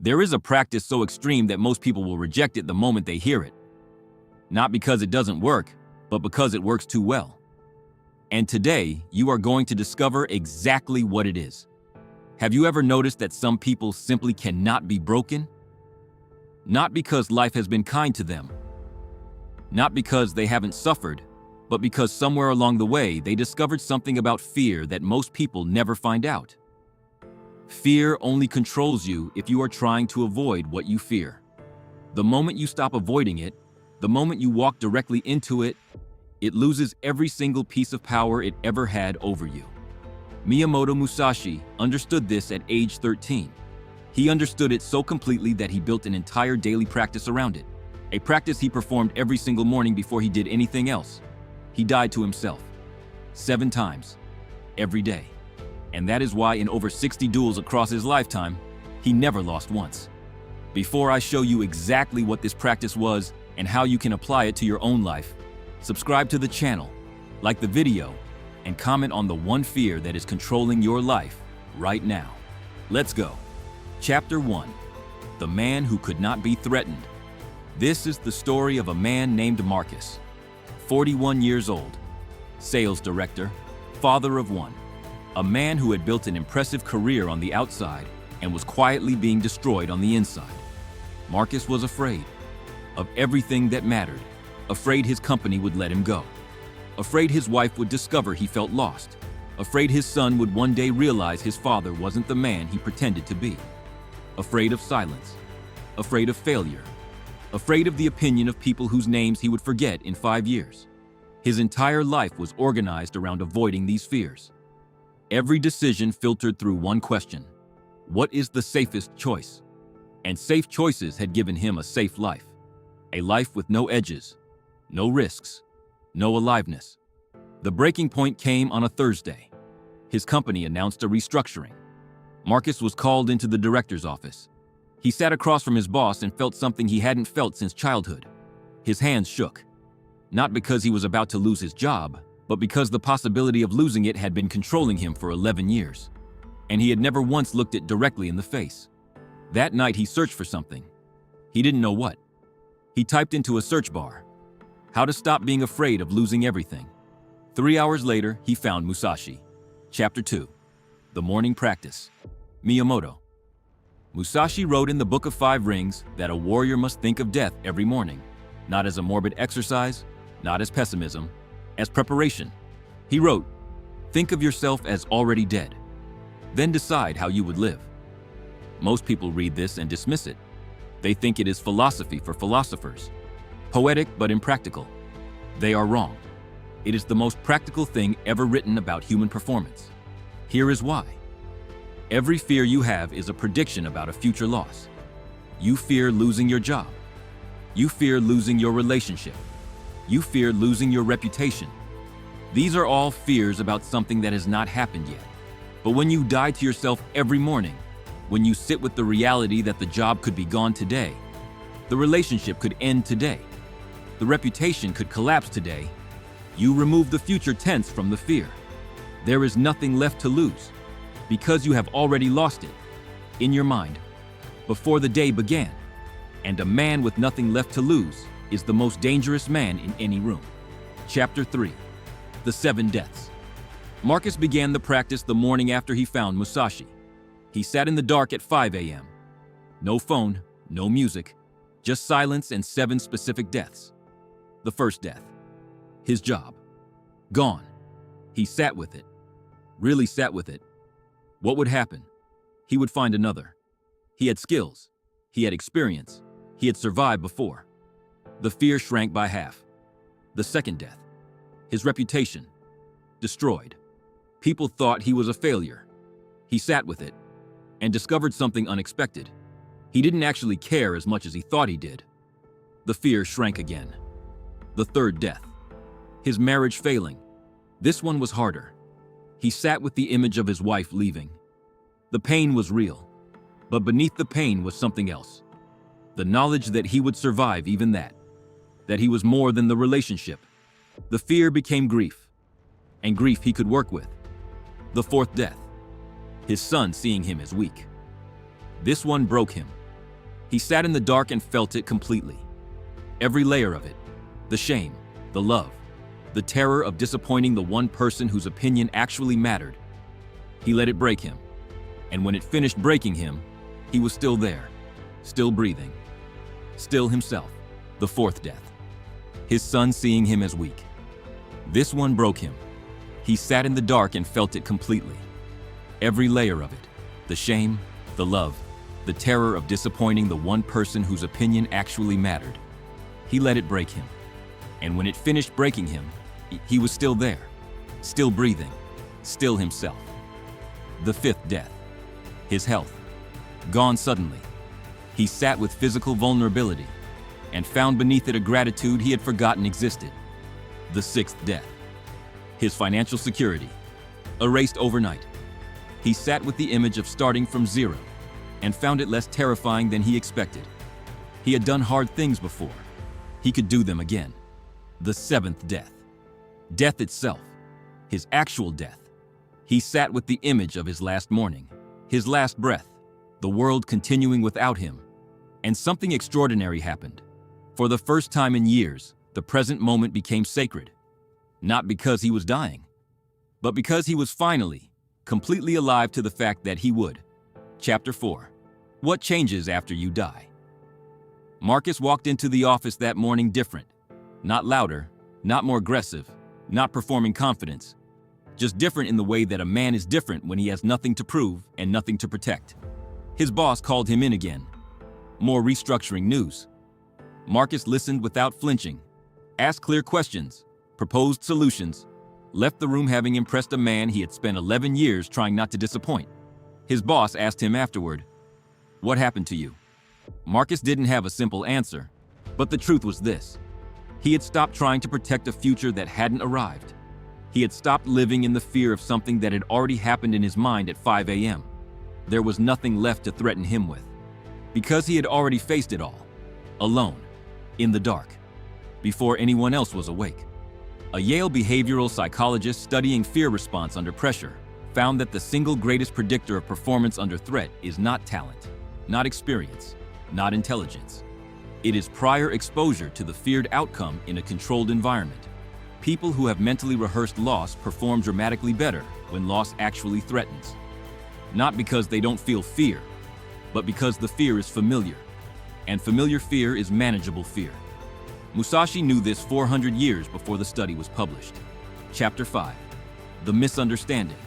There is a practice so extreme that most people will reject it the moment they hear it. Not because it doesn't work, but because it works too well. And today, you are going to discover exactly what it is. Have you ever noticed that some people simply cannot be broken? Not because life has been kind to them. Not because they haven't suffered, but because somewhere along the way they discovered something about fear that most people never find out. Fear only controls you if you are trying to avoid what you fear. The moment you stop avoiding it, the moment you walk directly into it, it loses every single piece of power it ever had over you. Miyamoto Musashi understood this at age 13. He understood it so completely that he built an entire daily practice around it, a practice he performed every single morning before he did anything else. He died to himself 7 times, every day. And that is why in over 60 duels across his lifetime, he never lost once. Before I show you exactly what this practice was and how you can apply it to your own life, subscribe to the channel, like the video, and comment on the one fear that is controlling your life right now. Let's go. Chapter 1. The Man Who Could Not Be Threatened. This is the story of a man named Marcus, 41 years old, sales director, father of 1. A man who had built an impressive career on the outside and was quietly being destroyed on the inside. Marcus was afraid of everything that mattered, afraid his company would let him go, afraid his wife would discover he felt lost, afraid his son would one day realize his father wasn't the man he pretended to be, afraid of silence, afraid of failure, afraid of the opinion of people whose names he would forget in 5 years. His entire life was organized around avoiding these fears. Every decision filtered through one question: what is the safest choice? And safe choices had given him a safe life. A life with no edges, no risks, no aliveness. The breaking point came on a Thursday. His company announced a restructuring. Marcus was called into the director's office. He sat across from his boss and felt something he hadn't felt since childhood. His hands shook. Not because he was about to lose his job, but because the possibility of losing it had been controlling him for 11 years. And he had never once looked it directly in the face. That night he searched for something. He didn't know what. He typed into a search bar, "How to stop being afraid of losing everything." 3 hours later, he found Musashi. Chapter 2. The Morning Practice. Miyamoto. Musashi wrote in the Book of 5 Rings that a warrior must think of death every morning, not as a morbid exercise, not as pessimism, as preparation. He wrote, "Think of yourself as already dead. Then decide how you would live." Most people read this and dismiss it. They think it is philosophy for philosophers, poetic but impractical. They are wrong. It is the most practical thing ever written about human performance. Here is why. Every fear you have is a prediction about a future loss. You fear losing your job. You fear losing your relationship. You fear losing your reputation. These are all fears about something that has not happened yet. But when you die to yourself every morning, when you sit with the reality that the job could be gone today, the relationship could end today, the reputation could collapse today, you remove the future tense from the fear. There is nothing left to lose, because you have already lost it, in your mind, before the day began. And a man with nothing left to lose is the most dangerous man in any room. Chapter 3. The 7 Deaths. Marcus began the practice the morning after he found Musashi. He sat in the dark at 5 a.m. No phone, no music, just silence and 7 specific deaths. The first death. His job. Gone. He sat with it. Really sat with it. What would happen? He would find another. He had skills. He had experience. He had survived before. The fear shrank by half. The second death. His reputation. Destroyed. People thought he was a failure. He sat with it and discovered something unexpected. He didn't actually care as much as he thought he did. The fear shrank again. The third death. His marriage failing. This one was harder. He sat with the image of his wife leaving. The pain was real, but beneath the pain was something else. The knowledge that he would survive even that he was more than the relationship. The fear became grief, and grief he could work with. The fourth death. His son seeing him as weak. This one broke him. He sat in the dark and felt it completely. Every layer of it. The shame, the love, the terror of disappointing the one person whose opinion actually mattered. He let it break him. And when it finished breaking him, he was still there, still breathing, still himself. The fourth death. His son seeing him as weak. This one broke him. He sat in the dark and felt it completely. Every layer of it. The shame, the love, the terror of disappointing the one person whose opinion actually mattered. He let it break him. And when it finished breaking him, he was still there, still breathing, still himself. The fifth death. His health. Gone suddenly. He sat with physical vulnerability and found beneath it a gratitude he had forgotten existed. The sixth death. His financial security. Erased overnight. He sat with the image of starting from zero and found it less terrifying than he expected. He had done hard things before. He could do them again. The seventh death. Death itself. His actual death. He sat with the image of his last morning, his last breath, the world continuing without him. And something extraordinary happened. For the first time in years, the present moment became sacred. Not because he was dying, but because he was finally, completely alive to the fact that he would. Chapter 4. What changes after you die? Marcus walked into the office that morning different. Not louder, not more aggressive, not performing confidence. Just different in the way that a man is different when he has nothing to prove and nothing to protect. His boss called him in again. More restructuring news. Marcus listened without flinching, asked clear questions, proposed solutions, left the room having impressed a man he had spent 11 years trying not to disappoint. His boss asked him afterward, "What happened to you?" Marcus didn't have a simple answer, but the truth was this. He had stopped trying to protect a future that hadn't arrived. He had stopped living in the fear of something that had already happened in his mind at 5 a.m. There was nothing left to threaten him with, because he had already faced it all, alone, in the dark, before anyone else was awake. A Yale behavioral psychologist studying fear response under pressure found that the single greatest predictor of performance under threat is not talent, not experience, not intelligence. It is prior exposure to the feared outcome in a controlled environment. People who have mentally rehearsed loss perform dramatically better when loss actually threatens. Not because they don't feel fear, but because the fear is familiar. And familiar fear is manageable fear. Musashi knew this 400 years before the study was published. Chapter 5. The misunderstanding.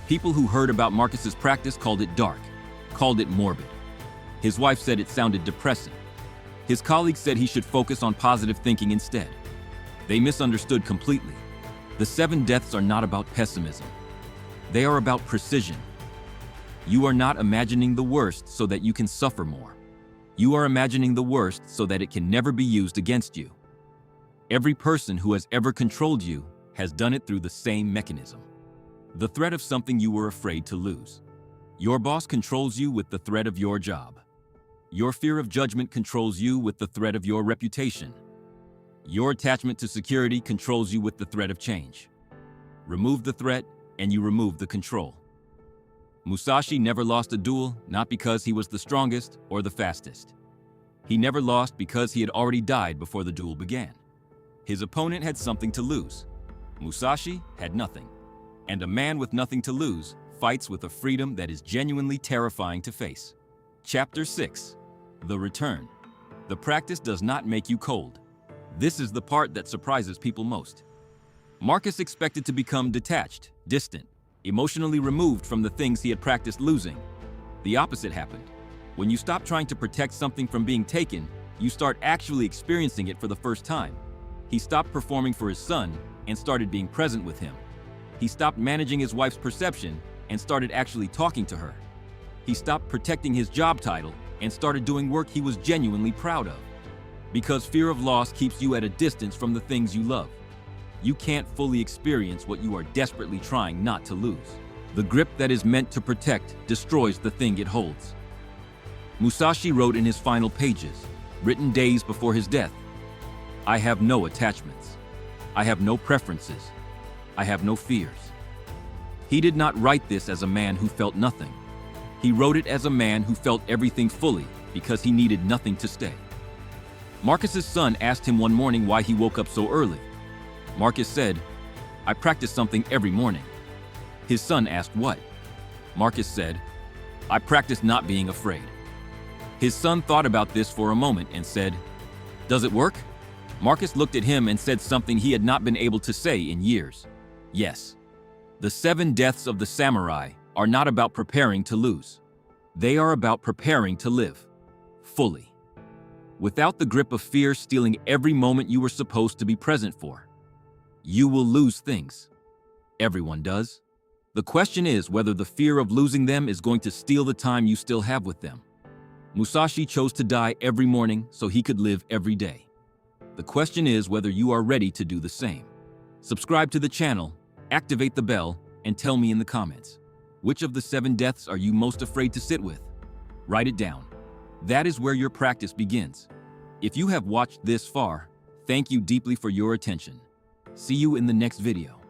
People who heard about Marcus's practice called it dark, called it morbid. His wife said it sounded depressing. His colleagues said he should focus on positive thinking instead. They misunderstood completely. The 7 deaths are not about pessimism. They are about precision. You are not imagining the worst so that you can suffer more. You are imagining the worst so that it can never be used against you. Every person who has ever controlled you has done it through the same mechanism. The threat of something you were afraid to lose. Your boss controls you with the threat of your job. Your fear of judgment controls you with the threat of your reputation. Your attachment to security controls you with the threat of change. Remove the threat, and you remove the control. Musashi never lost a duel, not because he was the strongest or the fastest. He never lost because he had already died before the duel began. His opponent had something to lose. Musashi had nothing. And a man with nothing to lose fights with a freedom that is genuinely terrifying to face. Chapter 6. The Return. The practice does not make you cold. This is the part that surprises people most. Marcus expected to become detached, distant, emotionally removed from the things he had practiced losing. The opposite happened. When you stop trying to protect something from being taken, you start actually experiencing it for the first time. He stopped performing for his son and started being present with him. He stopped managing his wife's perception and started actually talking to her. He stopped protecting his job title and started doing work he was genuinely proud of. Because fear of loss keeps you at a distance from the things you love. You can't fully experience what you are desperately trying not to lose. The grip that is meant to protect destroys the thing it holds. Musashi wrote in his final pages, written days before his death, "I have no attachments. I have no preferences. I have no fears." He did not write this as a man who felt nothing. He wrote it as a man who felt everything fully because he needed nothing to stay. Marcus's son asked him one morning why he woke up so early. Marcus said, "I practice something every morning." His son asked what. Marcus said, "I practice not being afraid." His son thought about this for a moment and said, "Does it work?" Marcus looked at him and said something he had not been able to say in years. Yes. The 7 deaths of the samurai are not about preparing to lose. They are about preparing to live fully, without the grip of fear stealing every moment you were supposed to be present for. You will lose things. Everyone does. The question is whether the fear of losing them is going to steal the time you still have with them. Musashi chose to die every morning so he could live every day. The question is whether you are ready to do the same. Subscribe to the channel, activate the bell, and tell me in the comments, which of the 7 deaths are you most afraid to sit with? Write it down. That is where your practice begins. If you have watched this far, thank you deeply for your attention. See you in the next video.